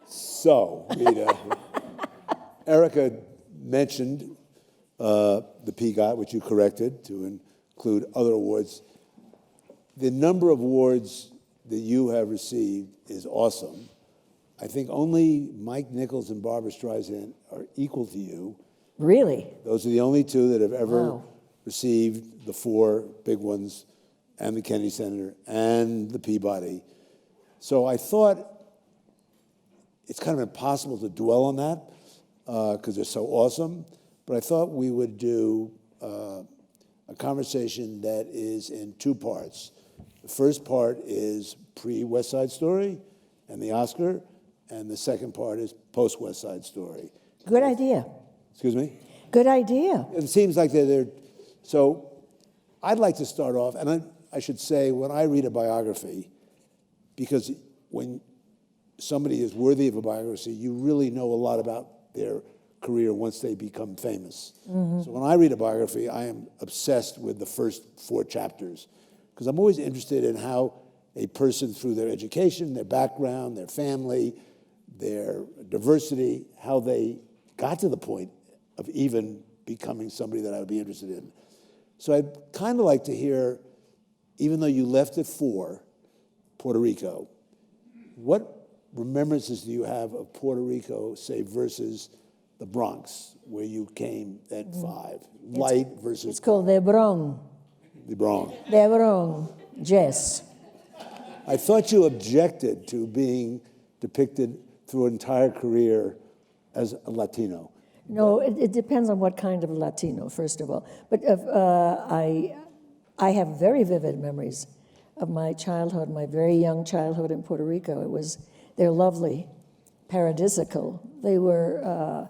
So, Rita, Erica mentioned the EGOT, which you corrected to include other awards. The number of awards that you have received is awesome. I think only Mike Nichols and Barbra Streisand are equal to you. Really? Those are the only two that have ever received the 4 big ones, and the Kennedy Center, and the Peabody. So I thought it's kind of impossible to dwell on that because they're so awesome, but I thought we would do a conversation that is in 2 parts. The first part is pre-West Side Story and the Oscar, and the second part is post-West Side Story. Good idea. Excuse me? Good idea. It seems like they're so I'd like to start off, and I should say, when I read a biography, because when somebody is worthy of a biography, you really know a lot about their career once they become famous. So when I read a biography, I am obsessed with the first 4 chapters, because I'm always interested in how a person, through their education, their background, their family, their diversity, how they got to the point of even becoming somebody that I would be interested in. So I'd kind of like to hear, even though you left at 4, Puerto Rico, what remembrances do you have of Puerto Rico, say, versus the Bronx, where you came at 5? Light versus... It's called the Bronx. The Bronx. The Bronx, yes. I thought you objected to being depicted through an entire career as a Latino. No, it depends on what kind of Latino, first of all. But I have very vivid memories of my childhood, my very young childhood in Puerto Rico. They're lovely, paradisical. They were,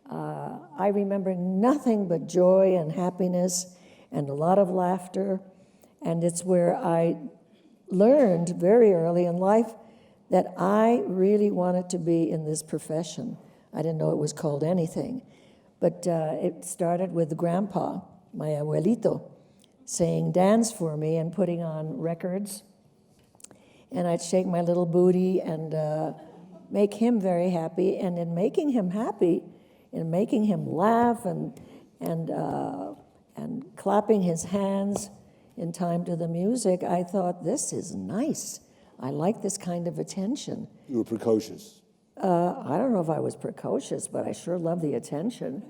I remember nothing but joy and happiness and a lot of laughter. And it's where I learned very early in life that I really wanted to be in this profession. I didn't know it was called anything. But it started with Grandpa, my abuelito, saying dance for me and putting on records. And I'd shake my little booty and make him very happy. And in making him happy, in making him laugh and clapping his hands in time to the music, I thought, this is nice. I like this kind of attention. You were precocious. I don't know if I was precocious, but I sure love the attention.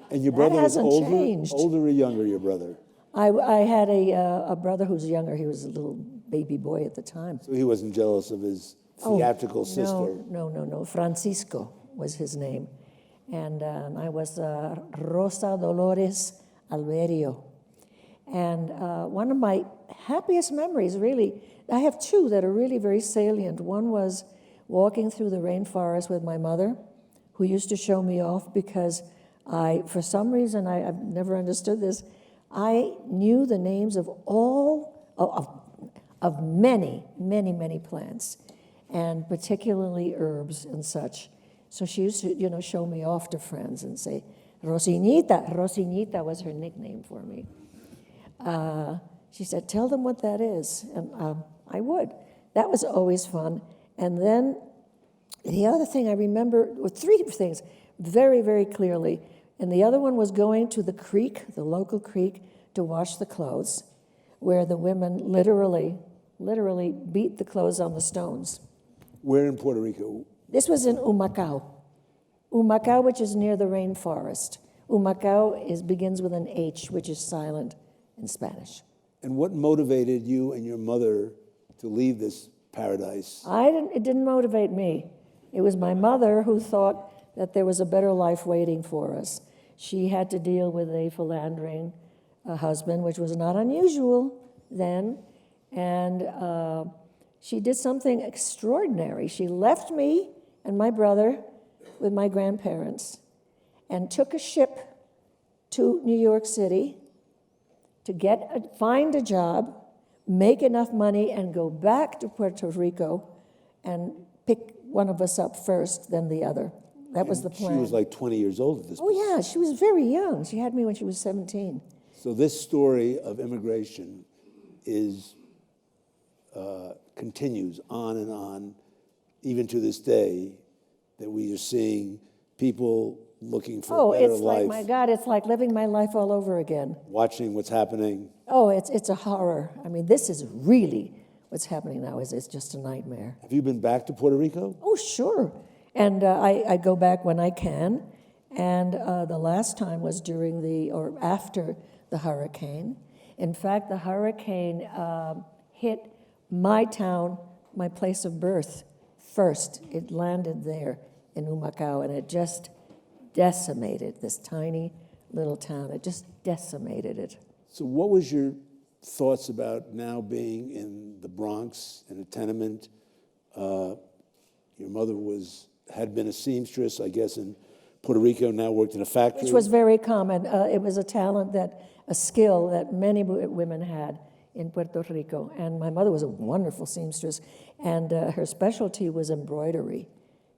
And your brother was changed. older or younger, your brother? I had a brother who's younger. He was a little baby boy at the time. So he wasn't jealous of his theatrical sister? No. Francisco was his name. And I was Rosa Dolores Alberio. And one of my happiest memories, really, I have 2 that are really very salient. One was walking through the rainforest with my mother, who used to show me off because for some reason, I've never understood this, I knew the names of of many, many, many plants, and particularly herbs and such. So she used to, show me off to friends and say, Rosinita. Rosinita was her nickname for me. She said, tell them what that is. And I would. That was always fun. And then the other thing I remember, or 3 things, very, very clearly. And the other one was going to the creek, the local creek, to wash the clothes, where the women literally beat the clothes on the stones. Where in Puerto Rico? This was in Humacao. Humacao, which is near the rainforest. Humacao begins with an H, which is silent in Spanish. And what motivated you and your mother to leave this paradise? It didn't motivate me. It was my mother who thought that there was a better life waiting for us. She had to deal with a philandering husband, which was not unusual then, and she did something extraordinary. She left me and my brother with my grandparents and took a ship to New York City to find a job, make enough money, and go back to Puerto Rico and pick one of us up first, then the other. That was the plan. She was like 20 years old at this point. Oh, yeah, she was very young. She had me when she was 17. So this story of immigration continues on and on. even to this day, that we are seeing people looking for Oh, a better it's life, like, my God, it's like living my life all over again. watching what's happening. Oh, it's a horror. I mean, this is really what's happening now. It's just a nightmare. Have you been back to Puerto Rico? Oh, sure. And I go back when I can. And the last time was or after the hurricane. In fact, the hurricane hit my town, my place of birth, first. It landed there in Humacao, and it just decimated this tiny little town. It just decimated it. So what was your thoughts about now being in the Bronx, in a tenement? Your mother had been a seamstress, I guess, in Puerto Rico, now worked in a factory. Which was very common. It was a skill that many women had in Puerto Rico. And my mother was a wonderful seamstress, and her specialty was embroidery.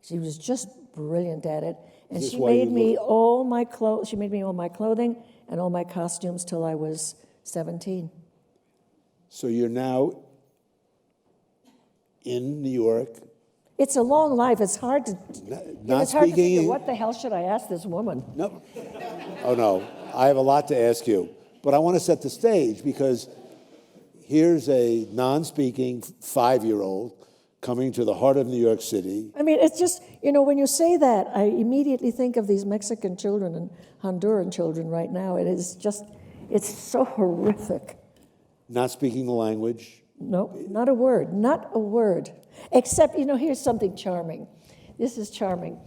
She was just brilliant at it. And she made me all my clothing and all my costumes till I was 17. So you're now in New York. It's a long life. It's hard to. Not it's hard to speaking. figure, what the hell should I ask this woman? No. Oh no, I have a lot to ask you, but I want to set the stage because here's a non-speaking 5-year-old coming to the heart of New York City. I mean, it's just, when you say that, I immediately think of these Mexican children and Honduran children right now. It is just, it's so horrific. Not speaking the language. No, not a word. Except, here's something charming. This is charming.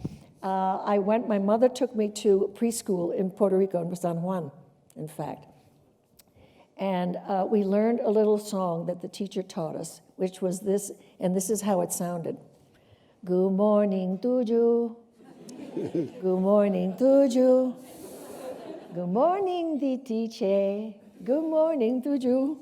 My mother took me to preschool in Puerto Rico, in San Juan, in fact. And we learned a little song that the teacher taught us, which was this, and this is how it sounded. Good morning to you. Good morning to you. Good morning, the teacher. Good morning to you.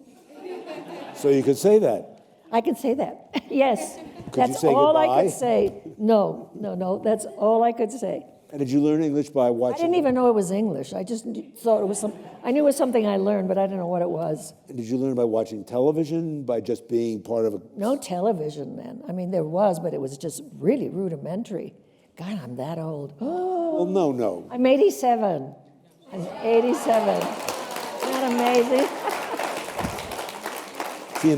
So you could say that. I can say that, yes. Could you say all goodbye? I could say. No, that's all I could say. And did you learn English by watching? I didn't even know it was English. I just thought it was I knew it was something I learned, but I didn't know what it was. And did you learn by watching television, by just being part of a... No television then. I mean, there was, but it was just really rudimentary. God, I'm that old. Well, no. I'm 87. I'm 87. Isn't that amazing? See,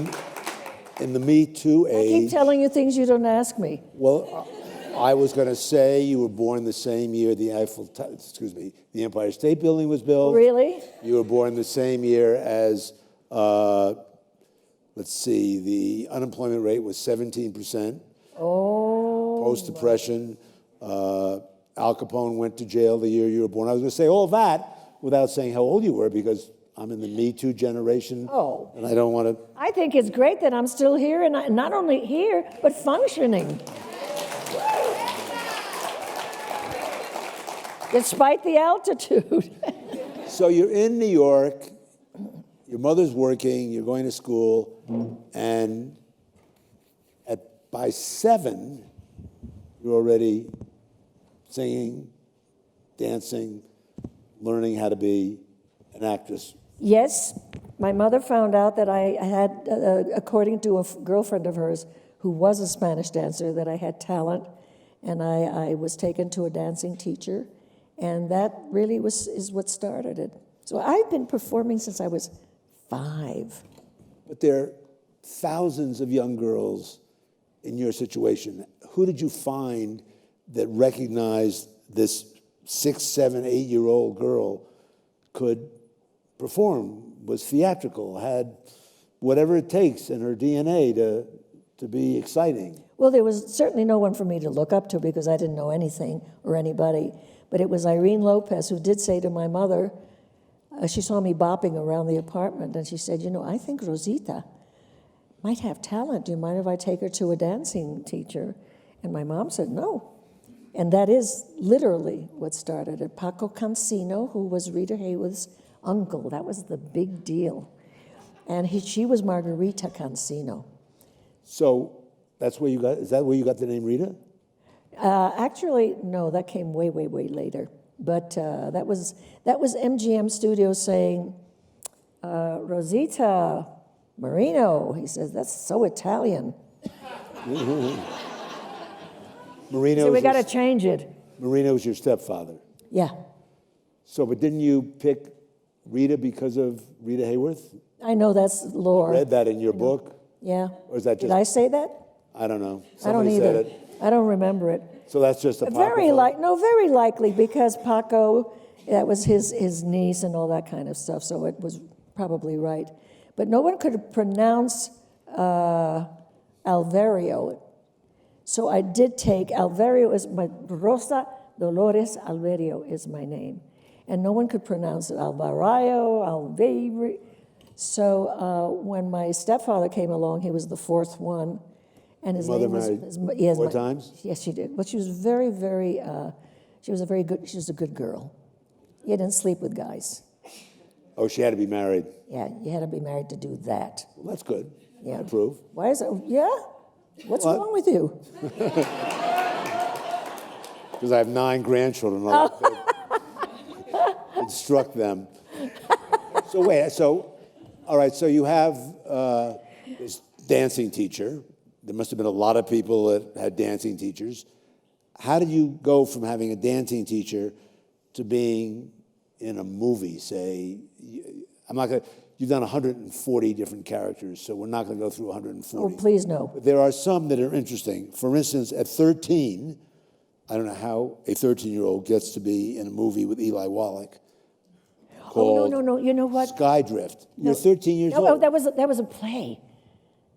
in the Me Too age... I keep telling you things you don't ask me. Well, I was going to say you were born the same year the Empire State Building was built. Really? You were born the same year as, the unemployment rate was 17%. Oh. Post-Depression. Al Capone went to jail the year you were born. I was going to say all that without saying how old you were because I'm in the Me Too generation. Oh. And I don't want to... I think it's great that I'm still here, and not only here, but functioning. Despite the altitude. So you're in New York, your mother's working, you're going to school, and by 7, you're already singing, dancing, learning how to be an actress. Yes, my mother found out that I had, according to a girlfriend of hers who was a Spanish dancer, that I had talent, and I was taken to a dancing teacher, and that really is what started it. So I've been performing since I was 5. But there are thousands of young girls in your situation. Who did you find that recognized this 6, 7, 8-year-old girl could perform, was theatrical, had whatever it takes in her DNA to be exciting? Well, there was certainly no one for me to look up to because I didn't know anything or anybody. But it was Irene Lopez who did say to my mother, she saw me bopping around the apartment, and she said, I think Rosita might have talent. Do you mind if I take her to a dancing teacher? And my mom said, no. And that is literally what started it. Paco Cancino, who was Rita Hayworth's uncle, that was the big deal. And she was Margarita Cancino. So is that where you got the name Rita? Actually, no, that came way, way, way later. But that was MGM Studios saying, Rosita Moreno. He says, that's so Italian. Marino. So we got to change it. Marino's your stepfather. Yeah. So, but didn't you pick Rita because of Rita Hayworth? I know that's lore. Read that in your book? Yeah. Or is that just? Did I say that? I don't know. I don't Somebody either. said it. I don't remember it. So that's just a Very likely because Paco, that was his niece and all that kind of stuff. So it was probably right. But no one could pronounce Alvario. So I did take Alvario is my Rosa Dolores Alvario is my name, and no one could pronounce it Alvarayo, Alvario. So when my stepfather came along, he was the fourth one, and his Mother name was married four times? Yes, she did. But she was very, very. She was a good girl. You didn't sleep with guys. Oh, she had to be married. Yeah, you had to be married to do that. Well, that's good. Yeah. I approve. Why is it? Yeah. What's What? wrong with you? Because I have 9 grandchildren. Instruct them. So wait, all right, so you have this dancing teacher. There must have been a lot of people that had dancing teachers. How did you go from having a dancing teacher to being in a movie, say? You've done 140 different characters, so we're not going to go through 140. Oh, please no. But there are some that are interesting. For instance, at 13, I don't know how a 13-year-old gets to be in a movie with Eli Wallach called No. You know what? Skydrift. You're 13 years old. Oh, that was a play.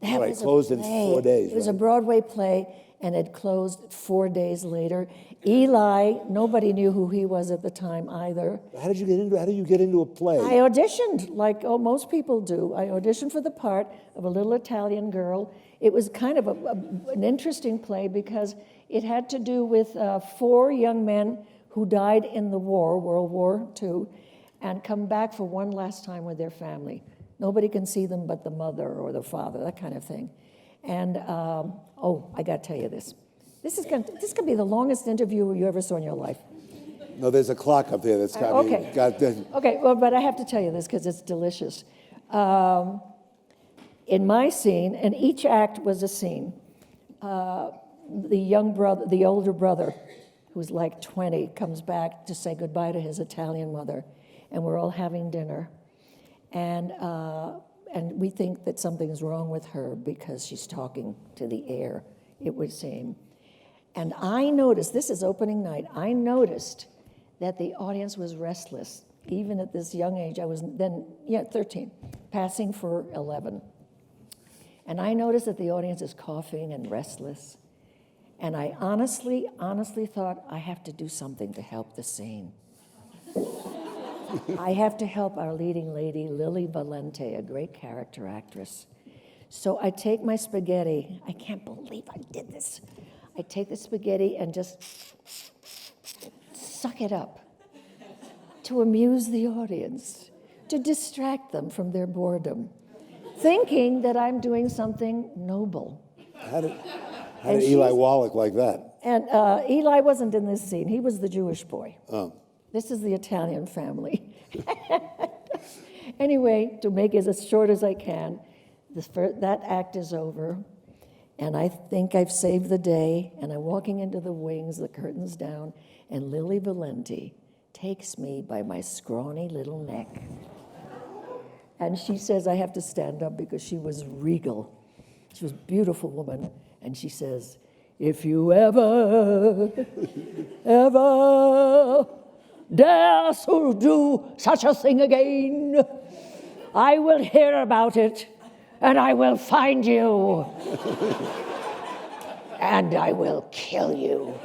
That Right, was closed a in play. 4 days, It was a right? Broadway play, and it closed 4 days later. Eli, nobody knew who he was at the time either. How did you get into a play? I auditioned, like most people do. I auditioned for the part of a little Italian girl. It was kind of an interesting play because it had to do with 4 young men who died in the war, World War II, and come back for one last time with their family. Nobody can see them but the mother or the father, that kind of thing. And, I got to tell you this. This is going to be the longest interview you ever saw in your life. No, there's a clock up there that's got Okay. me. Got the, Okay, well, but I have to tell you this because it's delicious. In my scene, and each act was a scene, the older brother, who's like 20, comes back to say goodbye to his Italian mother, and we're all having dinner, and we think that something's wrong with her because she's talking to the air, it would seem. And I noticed, this is opening night, I noticed that the audience was restless, even at this young age. I was then, 13, passing for 11. And I noticed that the audience is coughing and restless. And I honestly thought, I have to do something to help the scene. I have to help our leading lady, Lily Valente, a great character actress. So I take my spaghetti. I can't believe I did this. I take the spaghetti and just suck it up to amuse the audience, to distract them from their boredom, thinking that I'm doing something noble. how did Eli Wallach like that? And Eli wasn't in this scene. He was the Jewish boy. Oh. This is the Italian family. Anyway, to make it as short as I can, that act is over, and I think I've saved the day, and I'm walking into the wings, the curtains down, and Lily Valente takes me by my scrawny little neck. And she says I have to stand up because she was regal. She was a beautiful woman. And she says, if you ever dare to do such a thing again, I will hear about it, and I will find you, and I will kill you.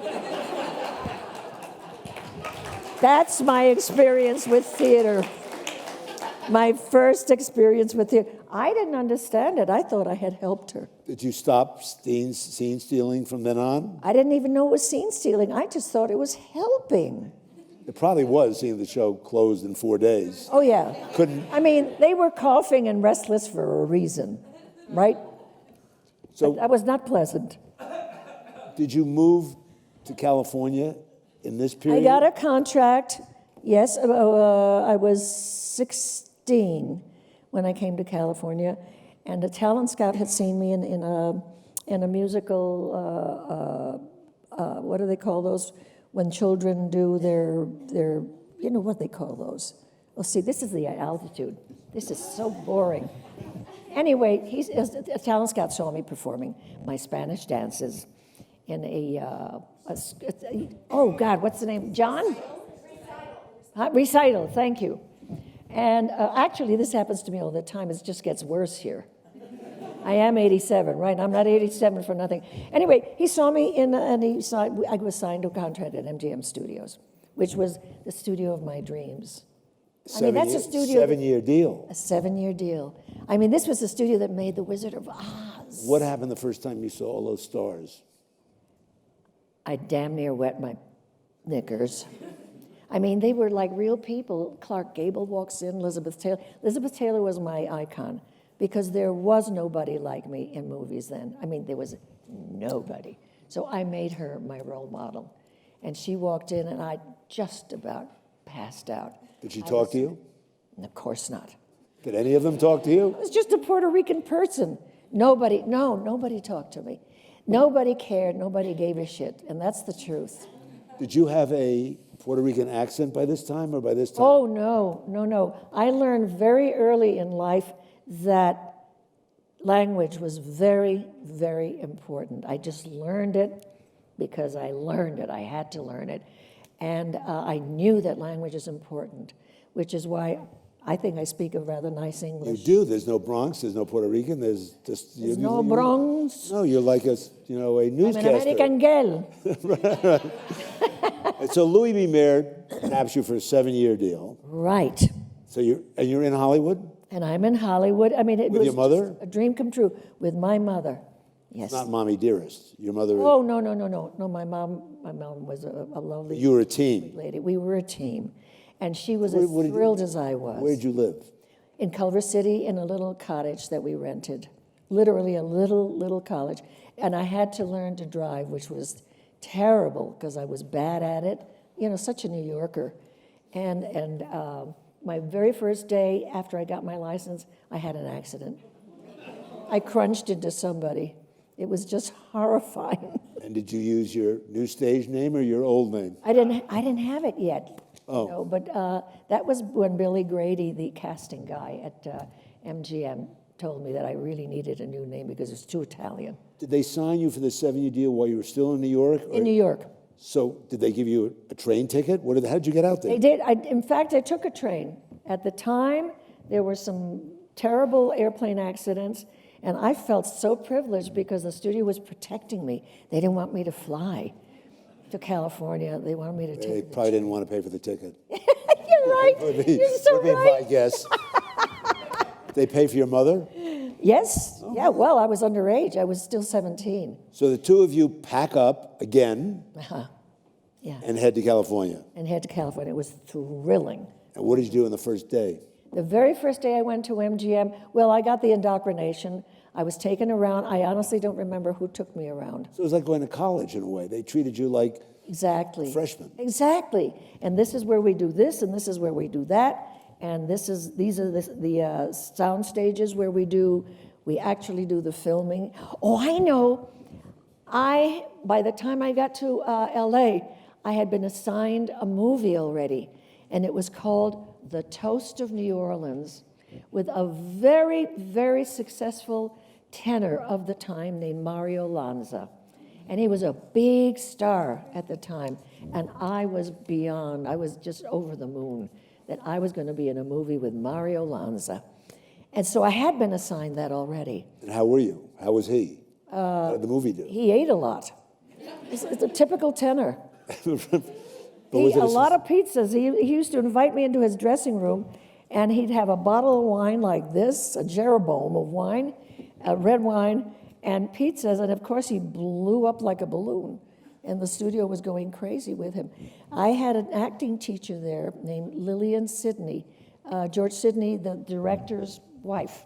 That's my experience with theater. My first experience with theater. I didn't understand it. I thought I had helped her. Did you stop scene stealing from then on? I didn't even know it was scene stealing. I just thought it was helping. It probably was, seeing the show closed in 4 days. Oh, yeah. Couldn't. I mean, they were coughing and restless for a reason, right? So But that was not pleasant. did you move to California in this I period? got a contract. Yes, I was 16 when I came to California, and a talent scout had seen me in a musical what do they call those? When children do their, you know what they call those? Oh, see, this is the altitude. This is so boring. Anyway, a talent scout saw me performing my Spanish dances in oh God, what's the name? John? Recital, thank you. And actually, this happens to me all the time. It just gets worse here. I am 87, right? I'm not 87 for nothing. Anyway, he saw me and I was signed to a contract at MGM Studios, which was the studio of my dreams. I mean, that's a studio. 7-year deal. A 7-year deal. I mean, this was the studio that made The Wizard of Oz. What happened the first time you saw all those stars? I damn near wet my knickers. I mean, they were like real people. Clark Gable walks in, Elizabeth Taylor. Elizabeth Taylor was my icon because there was nobody like me in movies then. I mean, there was nobody. So I made her my role model. And she walked in and I just about passed out. Did she talk to you? Of course not. Did any of them talk to you? I was just a Puerto Rican person. Nobody talked to me. Nobody cared, nobody gave a shit, and that's the truth. Did you have a Puerto Rican accent by this time or by this time? Oh, no. I learned very early in life that language was very, very important. I just learned it because I learned it. I had to learn it. And I knew that language is important, which is why I think I speak a rather nice English. You do. There's no Bronx. There's no Puerto Rican. There's just... There's no Bronx. No, you're like a newscaster. I'm an American girl. And so Louis B. Mayer taps you for a 7-year deal. Right. So you're in Hollywood? And I'm in Hollywood. I mean, it With was your mother? a dream come true. With my mother. Yes. Not Mommy Dearest. Your mother... Oh, no. No, my mom was a lovely... You were a team. Lady. We were a team. And she was as thrilled as I was. Where'd you live? In Culver City, in a little cottage that we rented. Literally a little college. And I had to learn to drive, which was terrible because I was bad at it. You know, such a New Yorker. And my very first day after I got my license, I had an accident. I crunched into somebody. It was just horrifying. And did you use your new stage name or your old name? I didn't have it yet. Oh. You know, but that was when Billy Grady, the casting guy at MGM, told me that I really needed a new name because it's too Italian. Did they sign you for the 7-year deal while you were still in New York? In New York. So did they give you a train ticket? How did you get out there? They did. In fact, I took a train. At the time, there were some terrible airplane accidents, and I felt so privileged because the studio was protecting me. They didn't want me to fly to California. They wanted me to take They probably didn't want to pay for the ticket. You're right. You're so would be right. my guess. They pay for your mother? Yes. Oh. Yeah, well, I was underage. I was still 17. So the two of you pack up again Yeah. and head to California. And head to California. It was thrilling. And what did you do on the first day? The very first day I went to MGM, well, I got the indoctrination. I was taken around. I honestly don't remember who took me around. So it was like going to college in a way. They treated you like exactly. a freshman. Exactly. And this is where we do this, and this is where we do that. And these are the sound stages where we actually do the filming. Oh, I know. By the time I got to LA, I had been assigned a movie already, and it was called The Toast of New Orleans, with a very, very successful tenor of the time named Mario Lanza. And he was a big star at the time, and I was just over the moon that I was going to be in a movie with Mario Lanza. And so I had been assigned that already. And how were you? How was he? How did the movie do? He ate a lot. It's a typical tenor. A lot of pizzas. He used to invite me into his dressing room, and he'd have a bottle of wine like this, a Jeroboam of wine, red wine, and pizzas, and of course he blew up like a balloon, and the studio was going crazy with him. I had an acting teacher there named Lillian Sidney, George Sidney, the director's wife,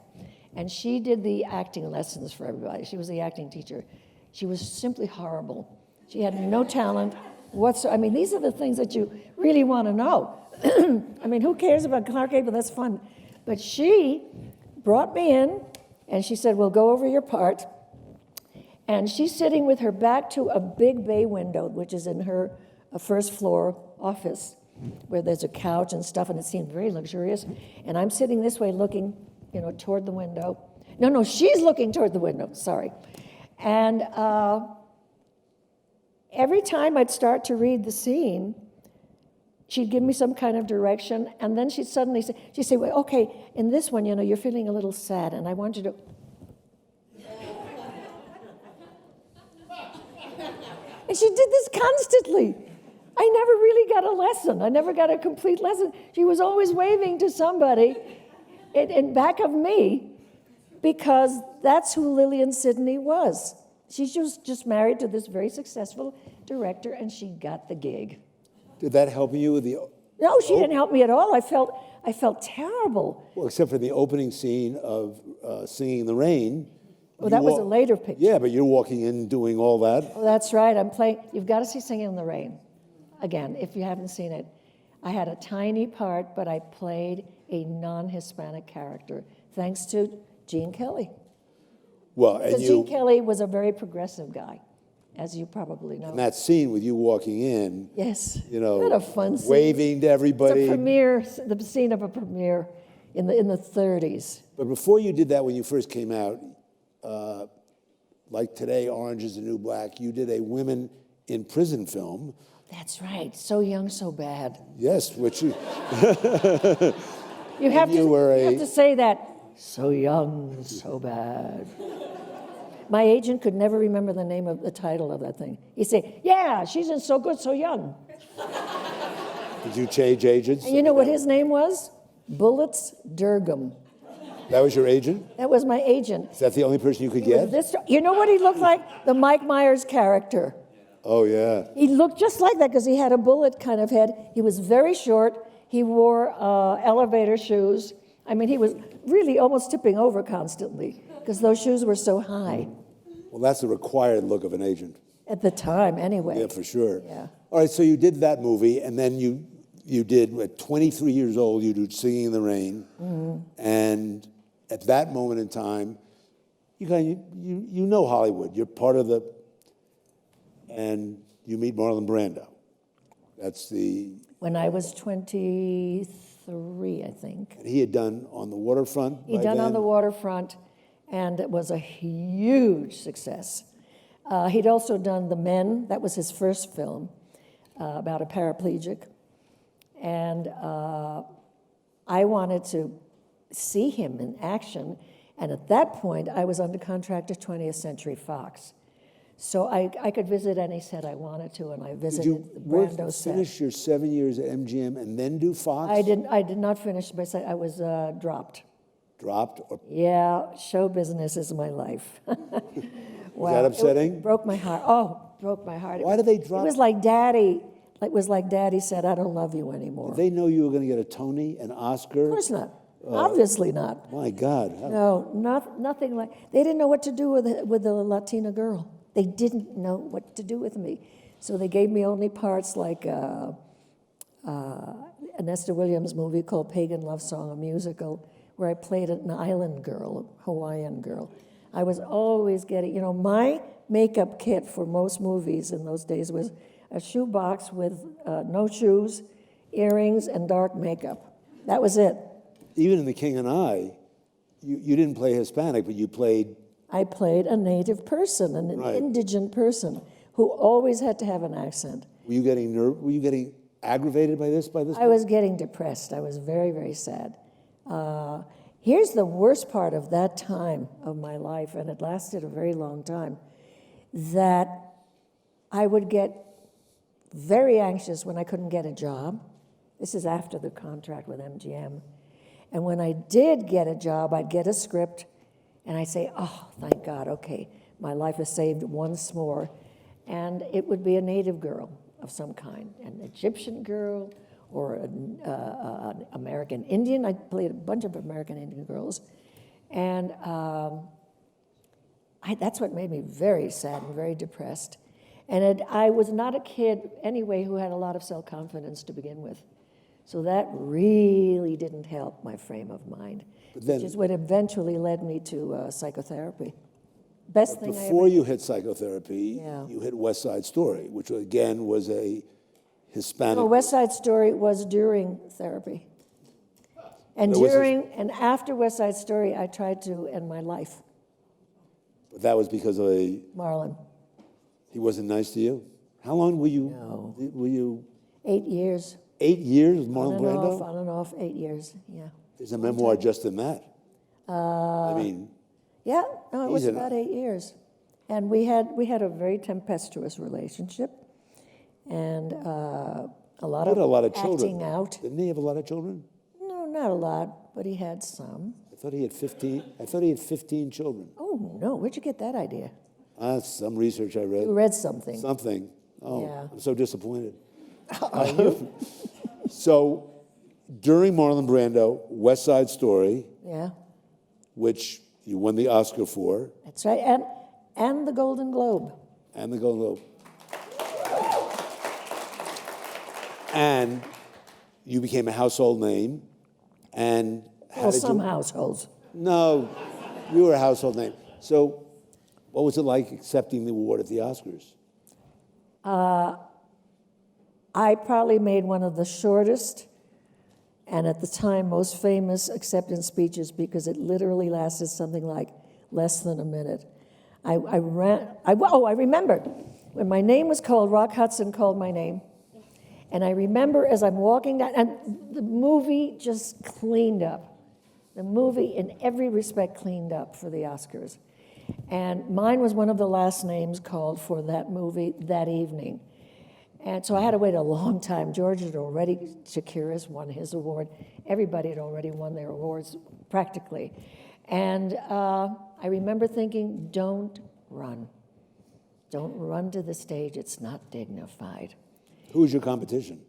and she did the acting lessons for everybody. She was the acting teacher. She was simply horrible. She had no talent whatsoever. I mean, these are the things that you really want to know. I mean, who cares about Clark Gable? That's fun. But she brought me in, and she said, "We'll go over your part." And she's sitting with her back to a big bay window, which is in her first floor office, where there's a couch and stuff, and it seemed very luxurious. And I'm sitting this way looking, toward the window. No, she's looking toward the window, sorry. And every time I'd start to read the scene, she'd give me some kind of direction, and then she'd suddenly say, well, okay, in this one, you're feeling a little sad, and I want you to... And she did this constantly. I never really got a lesson. I never got a complete lesson. She was always waving to somebody in back of me, because that's who Lillian Sidney was. She was just married to this very successful director, and she got the gig. Did that help you with the... No, she didn't help me at all. I felt terrible. Well, except for the opening scene of Singing in the Rain. Well, that was a later picture. Yeah, but you're walking in doing all that. Oh, that's right. I'm playing. You've got to see Singing in the Rain. Again, if you haven't seen it. I had a tiny part, but I played a non-Hispanic character, thanks to Gene Kelly. Well, and Because Gene Kelly was a very progressive guy, as you probably know. And that scene with you walking in, yes, what a fun scene. waving to everybody. It's a premiere, the scene of a premiere in the 30s. But before you did that, when you first came out, like today, Orange is the New Black, you did a women in prison film. That's right. So Young, So Bad. Yes, which you... you have to say that. So young, so bad. My agent could never remember the name of the title of that thing. He'd say, yeah, she's in So Good, So Young. Did you change agents? And you know what his name was? Bullets Durgam. That was your agent? That was my agent. Is that the only person you could get? You know what he looked like? The Mike Myers character. Oh, yeah. He looked just like that because he had a bullet kind of head. He was very short. He wore elevator shoes. I mean, he was really almost tipping over constantly because those shoes were so high. Well, that's the required look of an agent. At the time, anyway. Yeah, for sure. Yeah. All right, so you did that movie, and then you did, at 23 years old, you did Singing in the Rain. Mm-hmm. And at that moment in time, you know Hollywood. You're part of the... And you meet Marlon Brando. That's the... When I was 23, I think. And he had done On the Waterfront. He'd done On the Waterfront, and it was a huge success. He'd also done The Men. That was his first film about a paraplegic. And I wanted to see him in action. And at that point, I was under contract to 20th Century Fox. So I could visit any set I wanted to, and I visited the Brando set. Did you finish your 7 years at MGM and then do Fox? I did not finish, but I was dropped. Dropped? Yeah, show business is my life. Wow. Was that upsetting? It broke my heart. Oh, broke my heart. Why did they drop? It was like Daddy. It was like Daddy said, "I don't love you anymore." Did they know you were going to get a Tony, an Oscar? Of course not. Obviously not. My God. No, nothing like. They didn't know what to do with the Latina girl. They didn't know what to do with me. So they gave me only parts like an Esther Williams movie called Pagan Love Song, a musical, where I played an island girl, a Hawaiian girl. I was always getting, my makeup kit for most movies in those days was a shoebox with no shoes, earrings, and dark makeup. That was it. Even in The King and I, you didn't play Hispanic, but you played... I played a native person, an indigent person, who always had to have an accent. Were you getting aggravated by this? I was getting depressed. I was very, very sad. Here's the worst part of that time of my life, and it lasted a very long time, that I would get very anxious when I couldn't get a job. This is after the contract with MGM. And when I did get a job, I'd get a script, and I'd say, oh, thank God, okay, my life is saved once more. And it would be a native girl of some kind, an Egyptian girl or an American Indian. I played a bunch of American Indian girls. And that's what made me very sad and very depressed. And I was not a kid, anyway, who had a lot of self-confidence to begin with. So that really didn't help my frame of mind, which is what eventually led me to psychotherapy. Best thing I Before ever. you hit psychotherapy, Yeah. you hit West Side Story, which again was a Hispanic. No, West Side Story was during therapy. And There was a- during and after West Side Story, I tried to end my life. But that was because of Marlon, he wasn't nice to you. How long were you? No. Were you 8 years. 8 years with Marlon On and off, Brando? on and off, 8 years, yeah. There's a memoir just in that. I mean, Yeah, no, it was He's an- about 8 years. And we had a very tempestuous relationship, and a lot he of had a lot of children. acting out. Didn't he have a lot of children? No, not a lot, but he had some. I thought he had 15. I thought he had 15 children. Oh, no, where'd you get that idea? Some research I You read. read something. Something. Oh, Yeah. I'm so disappointed. So during Marlon Brando, West Side Story, Yeah, which you won the Oscar for, that's right, and the Golden Globe. and the Golden Globe. And you became a household name. And how Well, did some you? households. No, you were a household name. So, what was it like accepting the award at the Oscars? I probably made one of the shortest and at the time most famous acceptance speeches because it literally lasted something like less than a minute. I remembered. When my name was called, Rock Hudson called my name. And I remember as I'm walking down, and the movie just cleaned up. The movie, in every respect, cleaned up for the Oscars. And mine was one of the last names called for that movie that evening. And so I had to wait a long time. George had already, Shakira's won his award. Everybody had already won their awards, practically. And I remember thinking, don't run. Don't run to the stage. It's not dignified. Who was your competition?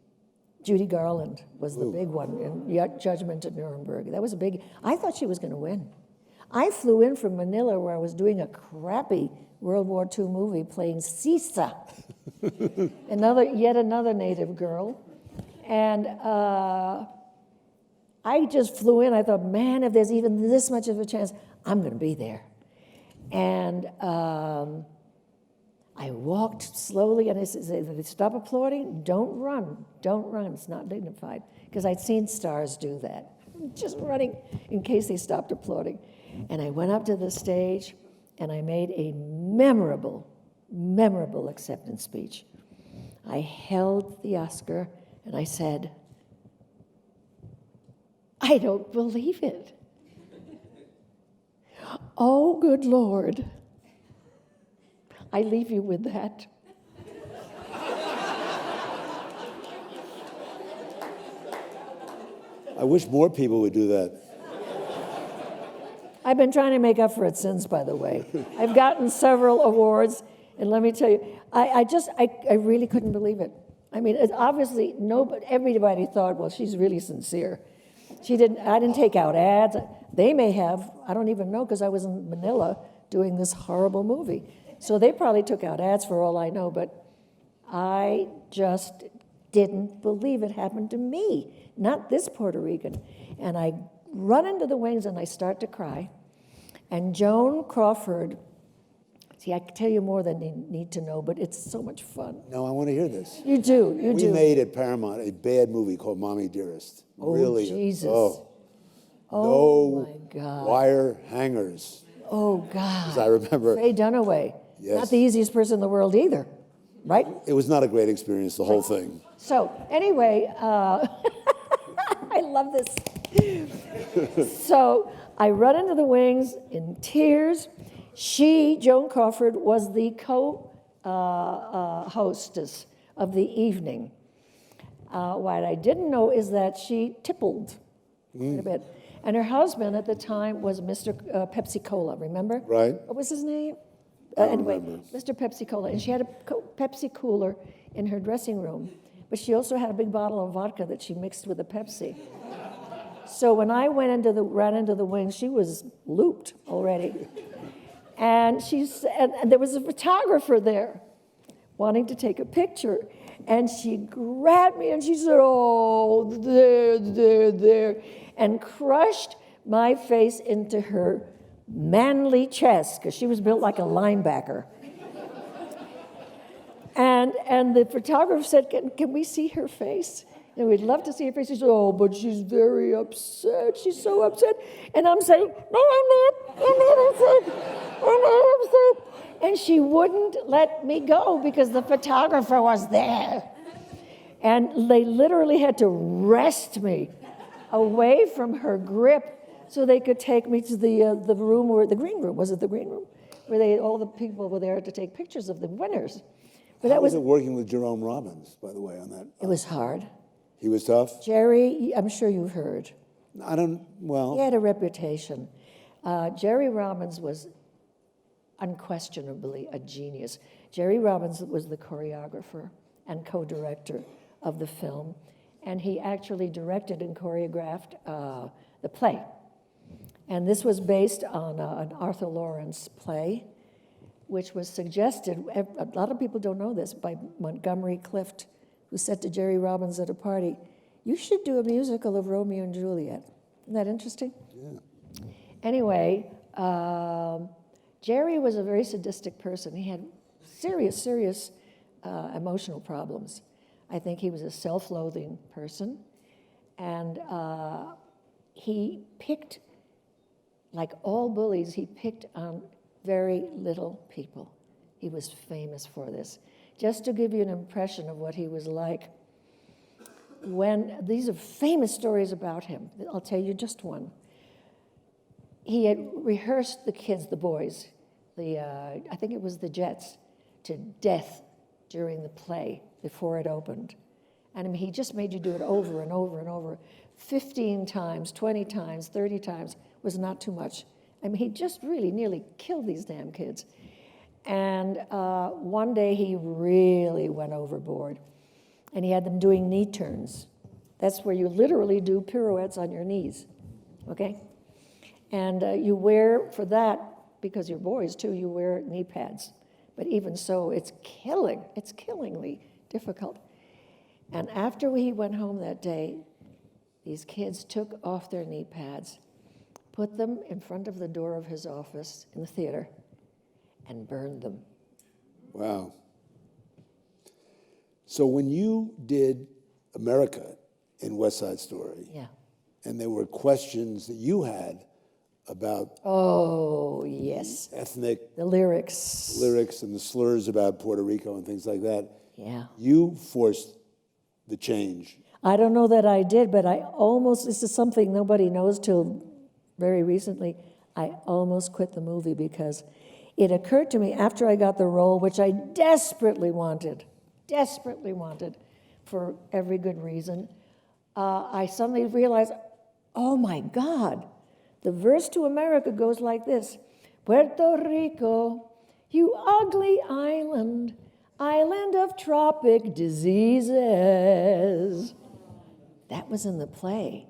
Judy Garland was the big one in Judgment at Nuremberg. That was a big, I thought she was going to win. I flew in from Manila where I was doing a crappy World War II movie playing Sisa, yet another native girl. And I just flew in. I thought, man, if there's even this much of a chance, I'm going to be there. And I walked slowly, and they stop applauding. Don't run. It's not dignified. Because I'd seen stars do that. Just running in case they stopped applauding. And I went up to the stage, and I made a memorable acceptance speech. I held the Oscar, and I said, I don't believe it. Oh, good Lord. I leave you with that. I wish more people would do that. I've been trying to make up for it since, by the way. I've gotten several awards, and let me tell you, I really couldn't believe it. I mean, obviously, everybody thought, well, she's really sincere. I didn't take out ads. They may have, I don't even know, because I was in Manila doing this horrible movie. So they probably took out ads for all I know, but I just didn't believe it happened to me, not this Puerto Rican. And I run into the wings and I start to cry. And Joan Crawford, see, I can tell you more than you need to know, but it's so much fun. No, I want to hear this. You do. We made at Paramount a bad movie called Mommy Dearest. Oh, Really. Jesus. Oh, Oh, no my God. wire hangers. Oh, God. As I remember. Faye Dunaway. Yes. Not the easiest person in the world either, right? It was not a great experience, the whole thing. So anyway, I love this. So I run into the wings in tears. Joan Crawford, was the hostess of the evening. What I didn't know is that she tippled quite a bit. And her husband at the time was Mr. Pepsi Cola, remember? Right. What was his name? don't Anyway, remember. Mr. Pepsi Cola. And she had a Pepsi cooler in her dressing room. But she also had a big bottle of vodka that she mixed with the Pepsi. So when I ran into the wings, she was looped already. And and there was a photographer there wanting to take a picture. And she grabbed me and she said, oh, there, and crushed my face into her manly chest, because she was built like a linebacker. And the photographer said, can we see her face? And we'd love to see her face. She said, oh, but she's very upset. She's so upset. And I'm saying, no, I'm not upset. I'm not upset. And she wouldn't let me go because the photographer was there. And they literally had to wrest me away from her grip so they could take me to the room, where the green room. Was it the green room? Where all the people were there to take pictures of the winners. But How was it working with Jerome Robbins, by the way, on that? It was hard. He was tough? Jerry, I'm sure you've heard. Well. He had a reputation. Jerry Robbins was unquestionably a genius. Jerry Robbins was the choreographer and co-director of the film, and he actually directed and choreographed the play. And this was based on an Arthur Lawrence play, which was suggested, a lot of people don't know this, by Montgomery Clift, who said to Jerry Robbins at a party, you should do a musical of Romeo and Juliet. Isn't that interesting? Yeah. Anyway, Jerry was a very sadistic person. He had serious emotional problems. I think he was a self-loathing person. And he picked, like all bullies, he picked on very little people. He was famous for this. Just to give you an impression of what he was like, these are famous stories about him. I'll tell you just one. He had rehearsed the kids, the boys, I think it was the Jets, to death during the play before it opened. And I mean, he just made you do it over and over and over. 15 times, 20 times, 30 times was not too much. I mean, he just really nearly killed these damn kids. And one day he really went overboard. And he had them doing knee turns. That's where you literally do pirouettes on your knees, okay? And you wear, for that, because you're boys too, you wear knee pads. But even so, it's killingly difficult. And after he went home that day, these kids took off their knee pads, put them in front of the door of his office in the theater, and burned them. Wow. So when you did America in West Side Story, Yeah. and there were questions that you had about Oh, yes. ethnic The lyrics. and the slurs about Puerto Rico and things like that, Yeah. you forced the change. I don't know that I did, but this is something nobody knows till very recently, I almost quit the movie because it occurred to me after I got the role, which I desperately wanted for every good reason, I suddenly realized, oh my God, the verse to America goes like this: Puerto Rico, you ugly island, island of tropic diseases. That was in the play.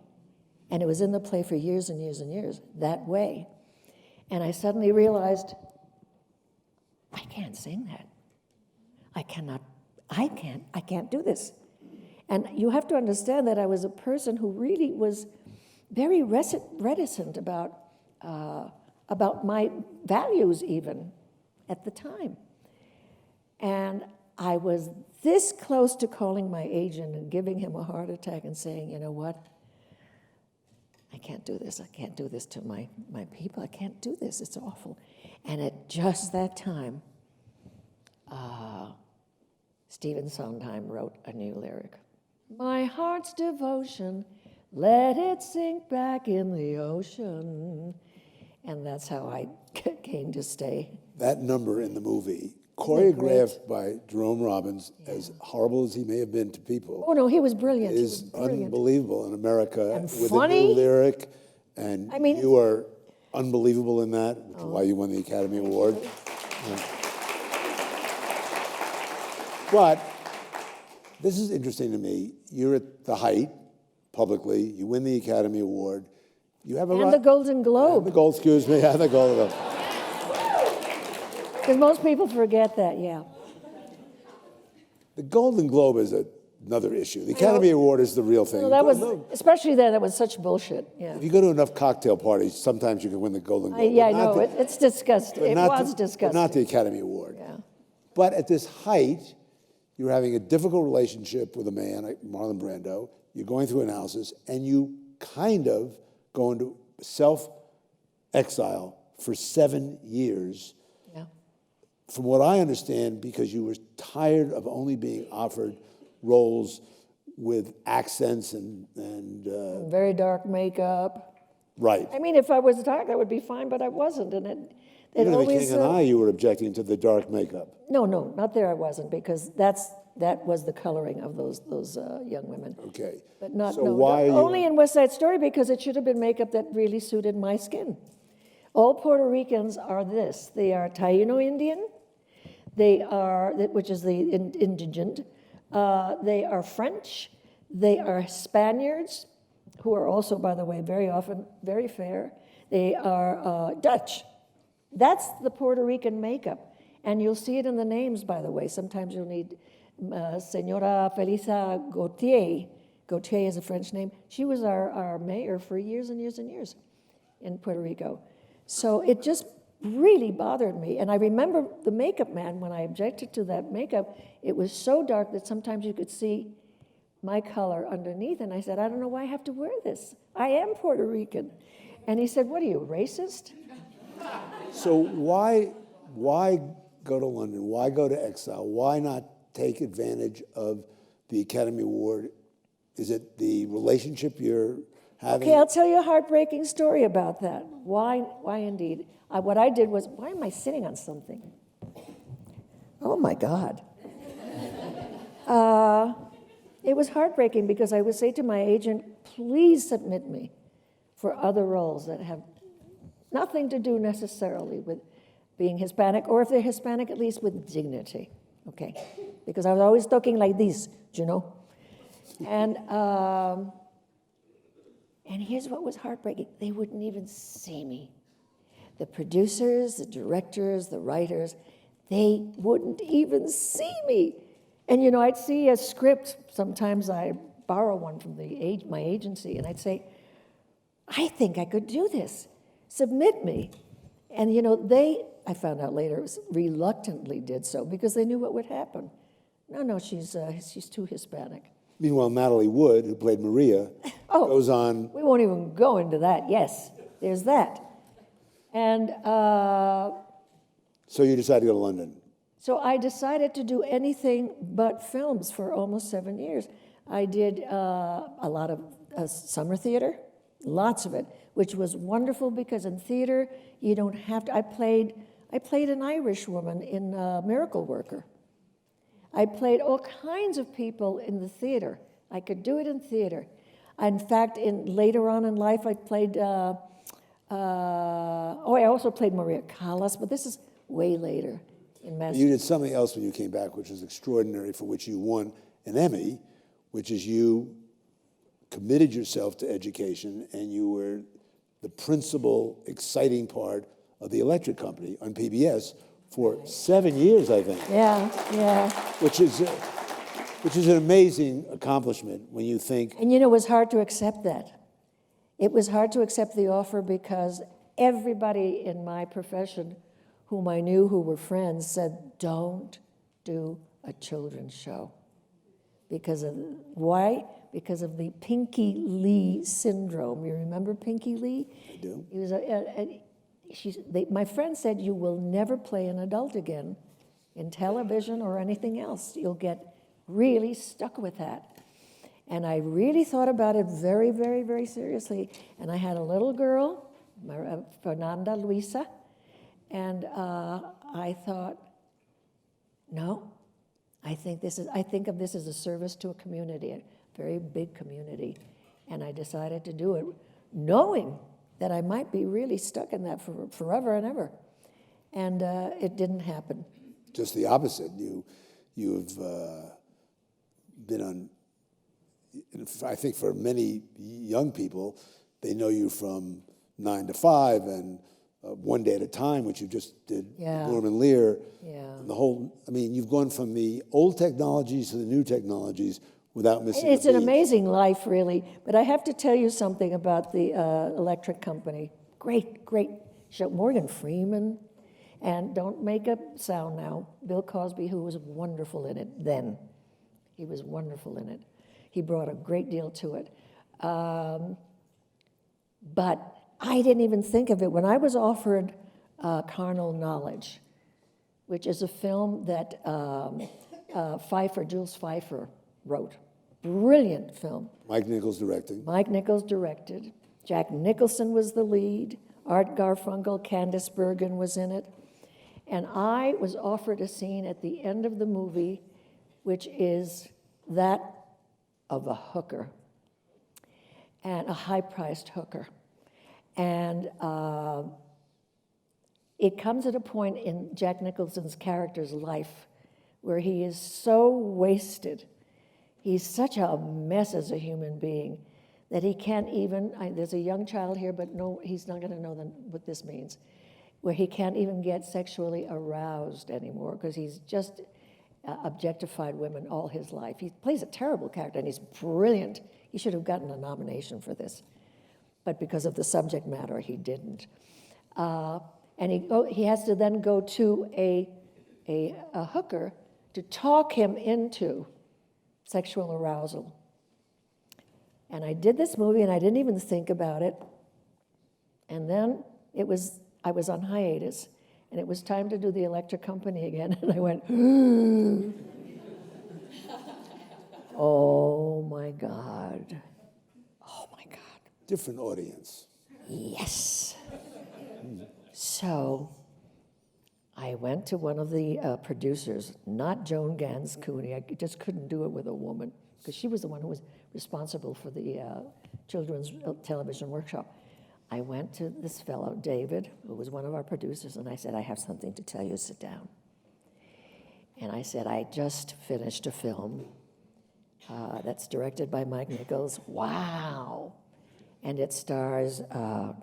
And it was in the play for years and years and years, that way. And I suddenly realized, I can't sing that. I can't do this. And you have to understand that I was a person who really was very reticent about my values even at the time. And I was this close to calling my agent and giving him a heart attack and saying, you know what? I can't do this. I can't do this to my people. I can't do this. It's awful. And at just that time, Stephen Sondheim wrote a new lyric. My heart's devotion, let it sink back in the ocean. And that's how I came to stay. That number in the movie, choreographed by Jerome Robbins, as horrible as he may have been to people. Oh, no, he was brilliant. Is unbelievable in America and with funny. a new lyric. And you are unbelievable in that, which is why you won the Academy Award. Yeah. But this is interesting to me. You're at the height, publicly. You win the Academy Award. You have and the Golden Globe. The Golden Globe. Because most people forget that, yeah. The Golden Globe is a another issue. The Academy Award is the real thing. Well, that was, especially then, that was such bullshit. Yeah. If you go to enough cocktail parties, sometimes you can win the Golden Globe. Yeah, I know. It's disgusting. It was disgusting. But not the Academy Award. Yeah. But at this height, you're having a difficult relationship with a man, like Marlon Brando. You're going through analysis, and you kind of go into self-exile for 7 years. Yeah. From what I understand, because you were tired of only being offered roles with accents and very dark makeup. Right. I mean, if I was dark, that would be fine, but I wasn't, and it Even in The always. King and I, you were objecting to the dark makeup. No, not there. I wasn't, because that was the coloring of those young women. Okay. But not So why are you only in West Side Story, because it should have been makeup that really suited my skin. All Puerto Ricans are this. They are Taino Indian. They are, which is the indigent. They are French. They are Spaniards, who are also, by the way, very often very fair. They are Dutch. That's the Puerto Rican makeup. And you'll see it in the names, by the way. Sometimes you'll need Senora Felisa Gautier. Gautier is a French name. She was our mayor for years and years and years in Puerto Rico. So it just really bothered me. And I remember the makeup man, when I objected to that makeup, it was so dark that sometimes you could see my color underneath. And I said, I don't know why I have to wear this. I am Puerto Rican. And he said, what are you, racist? So why go to London? Why go to exile? Why not take advantage of the Academy Award? Is it the relationship you're having? Okay, I'll tell you a heartbreaking story about that. Why indeed? What I did was, why am I sitting on something? Oh my God. It was heartbreaking because I would say to my agent, please submit me for other roles that have nothing to do necessarily with being Hispanic, or if they're Hispanic, at least with dignity, okay? Because I was always talking like this, you know? And here's what was heartbreaking. They wouldn't even see me. The producers, the directors, the writers, they wouldn't even see me. And, you know, I'd see a script. Sometimes I borrow one from my agency, and I'd say, I think I could do this. Submit me. And, you know, I found out later, reluctantly did so because they knew what would happen. No, she's too Hispanic. Meanwhile, Natalie Wood, who played Maria, goes on. We won't even go into that. Yes, there's that. And So you decided to go to London. so I decided to do anything but films for almost 7 years. I did a lot of summer theater, lots of it, which was wonderful because in theater you don't have to. I played an Irish woman in Miracle Worker. I played all kinds of people in the theater. I could do it in theater. In fact, later on in life, I played. I also played Maria Callas, but this is way later in Massachusetts. You did something else when you came back, which was extraordinary, for which you won an Emmy, which is you committed yourself to education, and you were the principal exciting part of the Electric Company on PBS for 7 years, I think. Yeah. Which is an amazing accomplishment when you think. And you know, it was hard to accept that. It was hard to accept the offer because everybody in my profession whom I knew who were friends said, don't do a children's show. Because of, why? Because of the Pinky Lee syndrome. You remember Pinky Lee? I do. He was my friend said, you will never play an adult again in television or anything else. You'll get really stuck with that. And I really thought about it very, very, very seriously. And I had a little girl, Fernanda Luisa, and I thought, no, I think of this as a service to a community, a very big community. And I decided to do it, knowing that I might be really stuck in that for forever and ever. And it didn't happen. Just the opposite. You've been on, I think for many young people, they know you from 9 to 5 and One Day at a Time, which you just did, Norman Lear. Yeah. And you've gone from the old technologies to the new technologies without missing a It's an beat. amazing life, really. But I have to tell you something about the electric company. Great, great show. Morgan Freeman. And don't make a sound now. Bill Cosby, who was wonderful in it then. He was wonderful in it. He brought a great deal to it. But I didn't even think of it. When I was offered Carnal Knowledge, which is a film that Jules Pfeiffer wrote. Brilliant film. Mike Nichols directing. Mike Nichols directed. Jack Nicholson was the lead. Art Garfunkel, Candice Bergen was in it. And I was offered a scene at the end of the movie, which is that of a hooker, and a high-priced hooker. And it comes at a point in Jack Nicholson's character's life where he is so wasted, he's such a mess as a human being, that he can't even, there's a young child here, but no, he's not going to know what this means, where he can't even get sexually aroused anymore because he's just objectified women all his life. He plays a terrible character, and he's brilliant. He should have gotten a nomination for this, but because of the subject matter, he didn't. And he has to then go to a hooker to talk him into sexual arousal. And I did this movie, and I didn't even think about it. And then I was on hiatus, and it was time to do the Electric Company again, and I went, oh my God. Oh my God. Different audience. Yes. So I went to one of the producers, not Joan Gans Cooney. I just couldn't do it with a woman, because she was the one who was responsible for the children's television workshop. I went to this fellow, David, who was one of our producers, and I said, I have something to tell you, sit down. And I said, I just finished a film that's directed by Mike Nichols. Wow. And it stars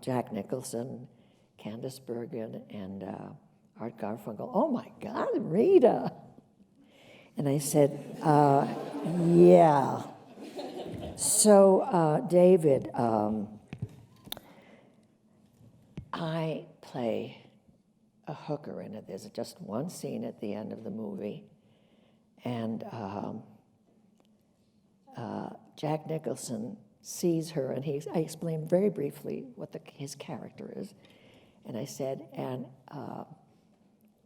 Jack Nicholson, Candice Bergen, and Art Garfunkel. Oh my God, Rita. And I said, yeah. So, David, I play a hooker in it. There's just one scene at the end of the movie. And Jack Nicholson sees her, and I explained very briefly what his character is. And I said, and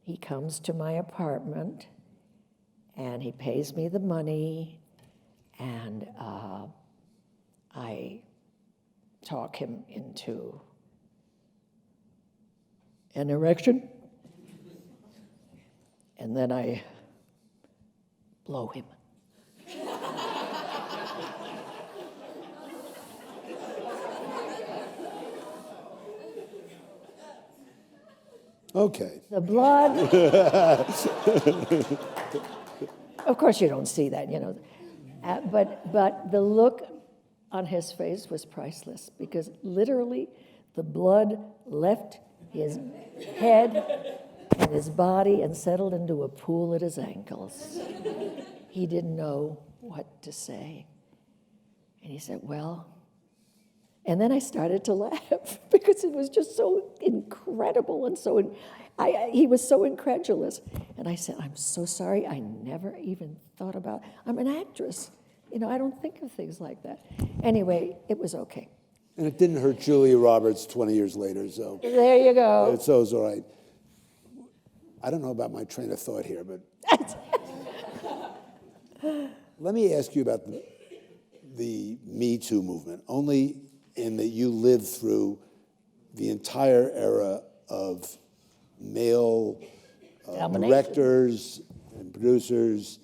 he comes to my apartment, and he pays me the money, and I talk him into an erection, and then I blow him. Okay. The blood. Of course, you don't see that, you know. But the look on his face was priceless, because literally the blood left his head and his body and settled into a pool at his ankles. He didn't know what to say. And he said, well, and then I started to laugh because it was just so incredible and so, he was so incredulous. And I said, I'm so sorry, I never even thought about, I'm an actress. You know, I don't think of things like that. Anyway, it was okay. And it didn't hurt Julia Roberts 20 years later, so. There you go. So it was all right. I don't know about my train of thought here, but let me ask you about the Me Too movement, only in that you lived through the entire era of male directors and producers,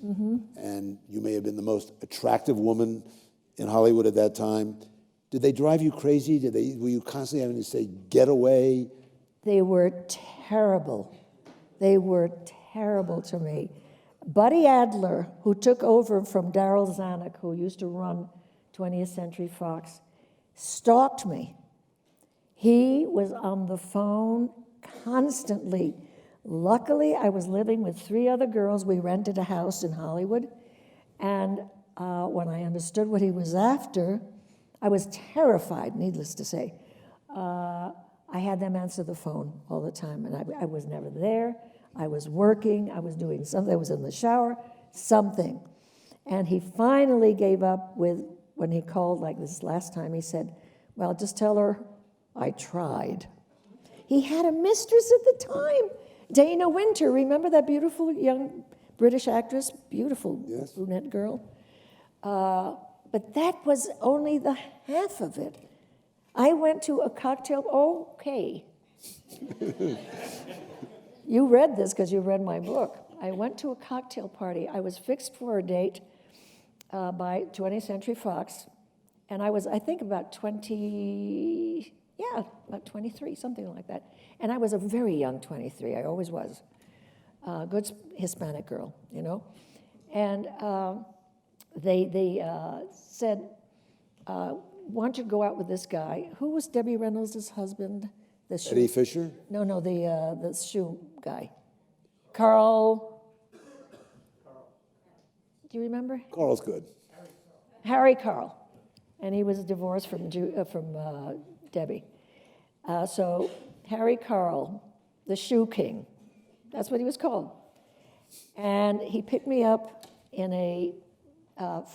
and you may have been the most attractive woman in Hollywood at that time. Did they drive you crazy? Were you constantly having to say, get away? They were terrible. They were terrible to me. Buddy Adler, who took over from Daryl Zanuck, who used to run 20th Century Fox, stalked me. He was on the phone constantly. Luckily, I was living with 3 other girls. We rented a house in Hollywood, and when I understood what he was after, I was terrified, needless to say. I had them answer the phone all the time, and I was never there. I was working, I was doing something, I was in the shower, something. And he finally gave up when he called like this last time, he said, well, just tell her I tried. He had a mistress at the time, Dana Winter. Remember that beautiful young British actress? Beautiful Yes. brunette girl. But that was only the half of it. I went to a cocktail, okay. You read this because you read my book. I went to a cocktail party. I was fixed for a date by 20th Century Fox, and I was, I think, about 23, something like that. And I was a very young 23, I always was. Good Hispanic girl, you know. And they said, why don't you go out with this guy? Who was Debbie Reynolds' husband? The shoe. Eddie Fisher? No, the shoe guy. Carl. Do you remember? Carl's good. Harry Carl. And he was divorced from Debbie. So Harry Carl, the shoe king. That's what he was called. And he picked me up in a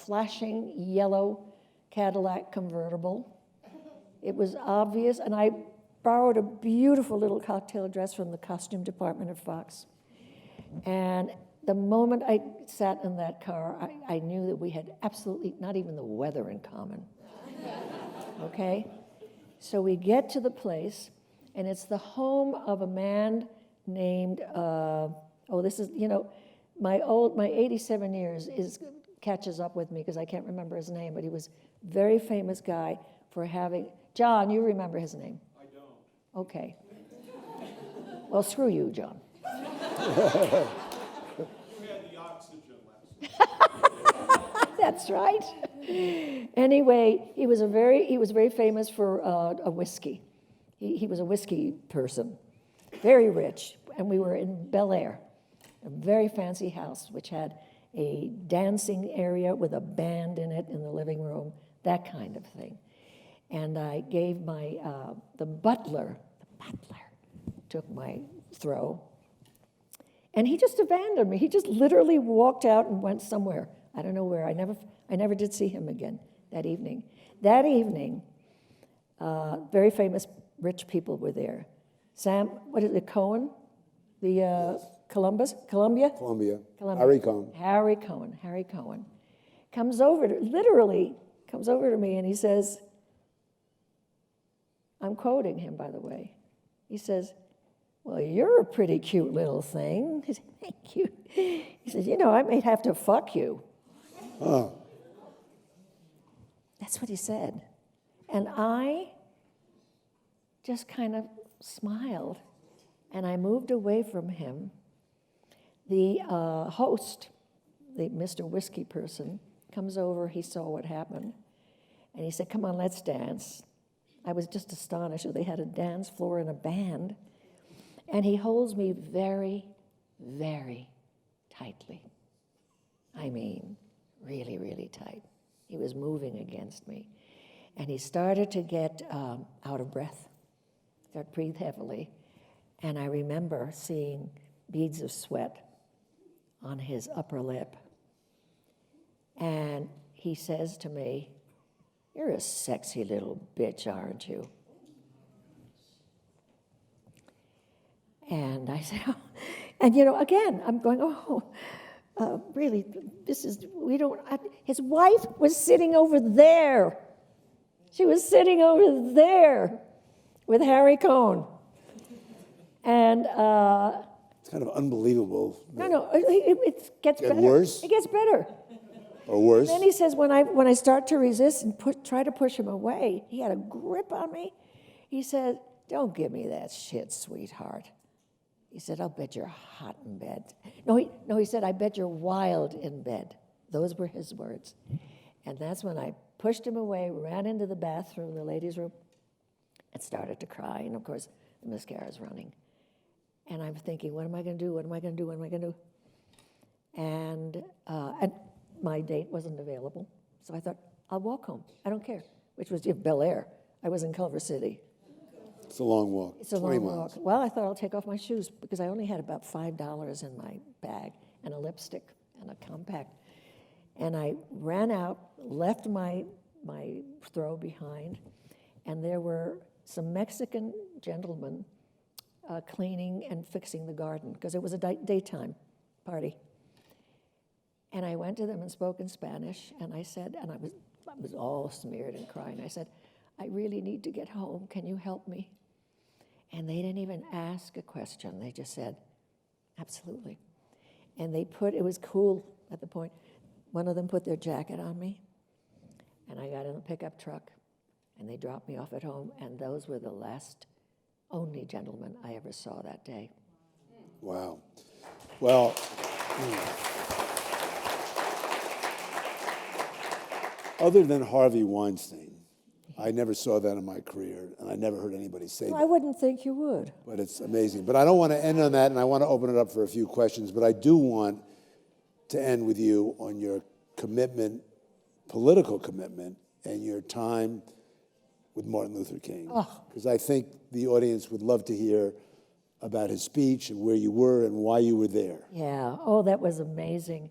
flashing yellow Cadillac convertible. It was obvious, and I borrowed a beautiful little cocktail dress from the costume department at Fox. And the moment I sat in that car, I knew that we had absolutely not even the weather in common. Okay? So we get to the place, and it's the home of a man named, this is, you know, my 87 years catches up with me because I can't remember his name, but he was a very famous guy for having, John, you remember his name? I don't. Okay. Well, screw you, John. We had the oxygen last. That's right. Anyway, he was very famous for a whiskey. He was a whiskey person, very rich, and we were in Bel Air, a very fancy house which had a dancing area with a band in it in the living room, that kind of thing. And I gave my the butler took my throw, and he just abandoned me. He just literally walked out and went somewhere. I don't know where. I never did see him again that evening. That evening, very famous rich people were there. Sam, what is it, Cohen? The Columbia? Columbia. Harry Cohen. Harry Cohen. Literally comes over to me and he says, I'm quoting him, by the way. He says, well, you're a pretty cute little thing. I said, thank you. He says, you know, I may have to fuck you. Oh. That's what he said. And I just kind of smiled, and I moved away from him. The host, the Mr. Whiskey person, comes over. He saw what happened, and he said, come on, let's dance. I was just astonished that they had a dance floor and a band, and he holds me very, very tightly. I mean, really, really tight. He was moving against me. And he started to get out of breath, started to breathe heavily. And I remember seeing beads of sweat on his upper lip. And he says to me, you're a sexy little bitch, aren't you? And I said, oh. And you know, again, I'm going, really, his wife was sitting over there. She was sitting over there with Harry Cohen. And It's kind of unbelievable. no, it gets Get better. worse? It gets better. Or worse. Then he says, when I start to resist and try to push him away, he had a grip on me. He said, don't give me that shit, sweetheart. He said, I'll bet you're hot in bed. No, he said, I bet you're wild in bed. Those were his words. And that's when I pushed him away, ran into the bathroom, the ladies' room, and started to cry. And of course, the mascara's running. And I'm thinking, what am I going to do? What am I going to do? What am I going to do? And my date wasn't available. So I thought, I'll walk home. I don't care, which was Bel Air. I was in Culver City. It's a long walk. It's a 20 long miles. walk. Well, I thought I'll take off my shoes because I only had about $5 in my bag and a lipstick and a compact. And I ran out, left my throw behind, and there were some Mexican gentlemen cleaning and fixing the garden because it was a daytime party. And I went to them and spoke in Spanish, and I said, and I was all smeared and crying. I said, I really need to get home. Can you help me? And they didn't even ask a question. They just said, absolutely. And it was cool at the point. One of them put their jacket on me, and I got in a pickup truck, and they dropped me off at home, and those were the only gentlemen I ever saw that day. Wow. Well, other than Harvey Weinstein, I never saw that in my career, and I never heard anybody say Well, that. I wouldn't think you would. But it's amazing. But I don't want to end on that, and I want to open it up for a few questions. But I do want to end with you on your commitment, political commitment, and your time with Martin Luther King. Because I think the audience would love to hear about his speech and where you were and why you were there. Yeah. Oh, that was amazing.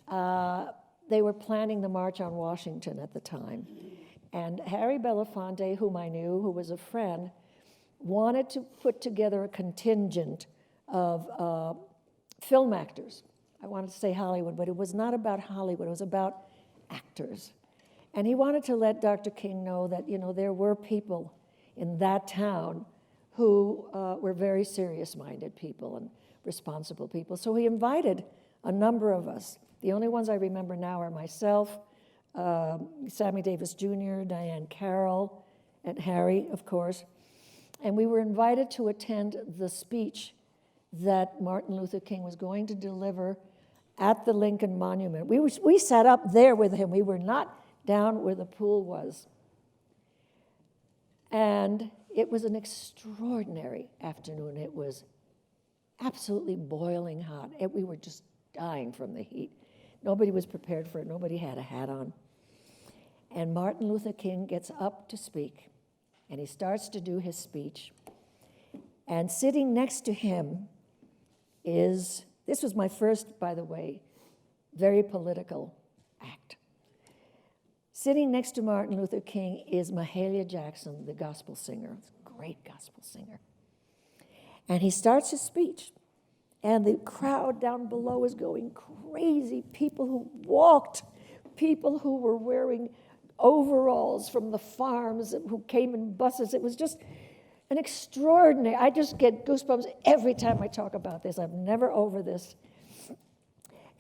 They were planning the March on Washington at the time. And Harry Belafonte, whom I knew, who was a friend, wanted to put together a contingent of film actors. I wanted to say Hollywood, but it was not about Hollywood. It was about actors. And he wanted to let Dr. King know that, there were people in that town who were very serious-minded people and responsible people. So he invited a number of us. The only ones I remember now are myself, Sammy Davis Jr., Diane Carroll, and Harry, of course. And we were invited to attend the speech that Martin Luther King was going to deliver at the Lincoln Monument. We sat up there with him. We were not down where the pool was. And it was an extraordinary afternoon. It was absolutely boiling hot. We were just dying from the heat. Nobody was prepared for it. Nobody had a hat on. And Martin Luther King gets up to speak, and he starts to do his speech. And sitting next to him this was my first, by the way, very political act. Sitting next to Martin Luther King is Mahalia Jackson, the gospel singer, great gospel singer. And he starts his speech, and the crowd down below is going crazy. People who walked, people who were wearing overalls from the farms, who came in buses. It was just an extraordinary, I just get goosebumps every time I talk about this. I'm never over this.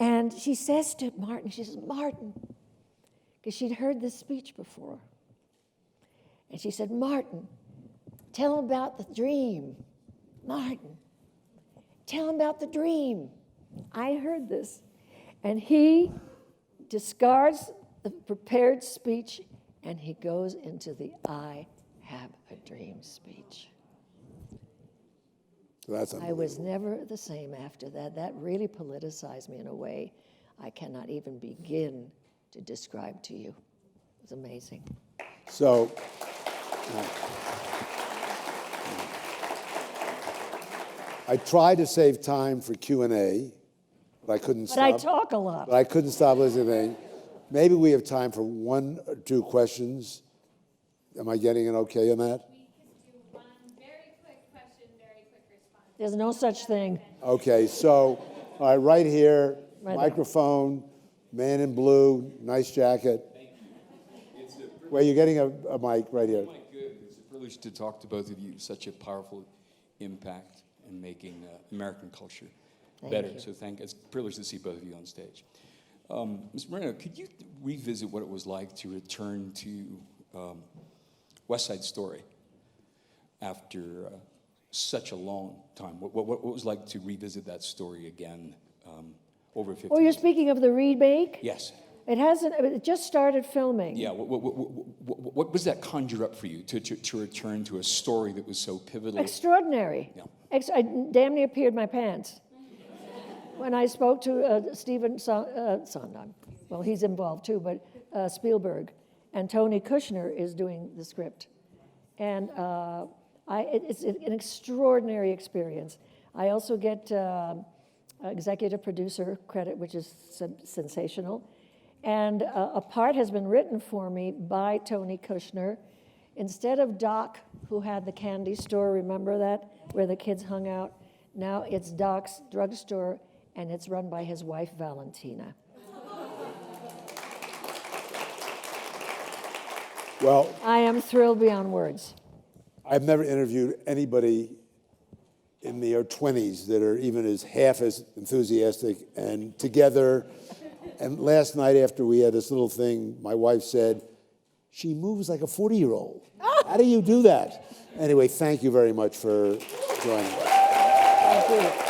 And she says to Martin, she says, Martin, because she'd heard this speech before. And she said, Martin, tell him about the dream. Martin, tell him about the dream. I heard this. And he discards the prepared speech, and he goes into the I have a dream speech. So that's I was never the same after that. That really politicized me in a way I cannot even begin to describe to you. It was amazing. So, I tried to save time for Q&A, but I couldn't stop. But I talk a lot. But I couldn't stop listening. Maybe we have time for one or two questions. Am I getting it okay on that? We could do one very quick question, very quick response. There's no such thing. Okay, so, all right, right here, Right there. microphone, man in blue, nice jacket. Where you're getting a mic right here. My good. It's a privilege to talk to both of you. Such a powerful impact in making American culture better. you. So it's a privilege to see both of you on stage. Ms. Moreno, could you revisit what it was like to return to West Side Story after such a long time? What was it like to revisit that story again over 50 Oh, you're years? speaking of the remake? Yes. It just started filming. Yeah, what does that conjure up for you to return to a story that was so pivotal? Extraordinary. Yeah. I damn near peed my pants when I spoke to Steven Sondheim. well, he's involved too, but Spielberg. And Tony Kushner is doing the script. And it's an extraordinary experience. I also get executive producer credit, which is sensational. And a part has been written for me by Tony Kushner. Instead of Doc, who had the candy store, remember that, where the kids hung out? Now it's Doc's drugstore, and it's run by his wife, Valentina. Well, I am thrilled beyond words. I've never interviewed anybody in their 20s that are even as half as enthusiastic and together. And last night after we had this little thing, my wife said, she moves like a 40-year-old. How do you do that? Anyway, thank you very much for joining us. Thank you.